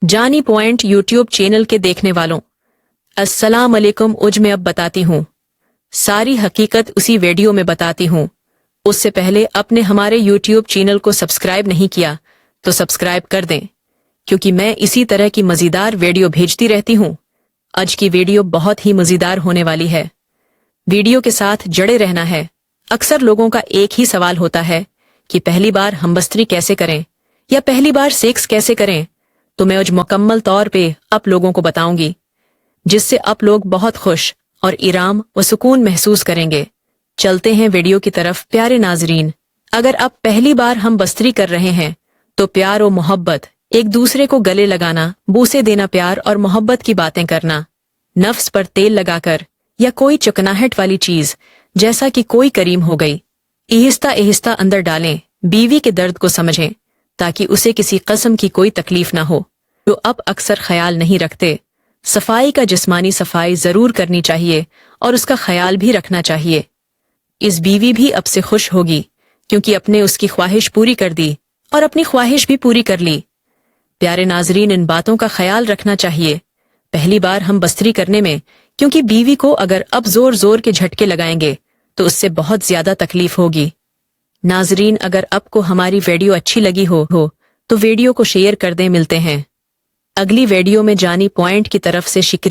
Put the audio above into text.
जानी point YouTube channel के देखने वालों, अस्सलाम अलैकुम। मैं अब बताती हूँ, सारी हकीकत उसी वीडियो में बताती हूँ। उससे पहले अपने हमारे यूट्यूब चैनल को सब्सक्राइब नहीं किया तो सब्सक्राइब कर दें, क्योंकि मैं इसी तरह की मज़ेदार वीडियो भेजती रहती हूँ। आज की वीडियो बहुत ही मज़ेदार होने वाली है, वीडियो के साथ जुड़े रहना है। अक्सर लोगों का एक ही सवाल होता है कि पहली बार हमबस्तरी कैसे करें या पहली बार सेक्स कैसे करें। तो मैं आज मुकम्मल तौर पे आप लोगों को बताऊंगी, जिससे आप लोग बहुत खुश और आराम व सुकून महसूस करेंगे। चलते हैं वीडियो की तरफ। प्यारे नाजरीन, अगर आप पहली बार हमबस्तरी कर रहे हैं तो प्यार और मोहब्बत, एक दूसरे को गले लगाना, बूसे देना, प्यार और मोहब्बत की बातें करना, नफ्स पर तेल लगाकर या कोई चुकनाहट वाली चीज जैसा कि कोई करीम हो गई, आहिस्ता आहिस्ता अंदर डालें। बीवी के दर्द को समझें ताकि उसे किसी किस्म की कोई तकलीफ ना हो। तो अब अक्सर ख्याल नहीं रखते। सफाई का जिस्मानी सफाई जरूर करनी चाहिए और उसका ख्याल भी रखना चाहिए। इस बीवी भी अब से खुश होगी क्योंकि अपने उसकी ख्वाहिश पूरी कर दी और अपनी ख्वाहिश भी पूरी कर ली। प्यारे नाजरीन, इन बातों का ख्याल रखना चाहिए पहली बार हम बस्तरी करने में, क्योंकि बीवी को अगर अब जोर जोर के झटके लगाएंगे तो उससे बहुत ज्यादा तकलीफ होगी। नाजरीन, अगर आपको हमारी वीडियो अच्छी लगी हो तो वीडियो को शेयर कर दें। मिलते हैं अगली वीडियो में। जानी पॉइंट की तरफ से शुक्रिया।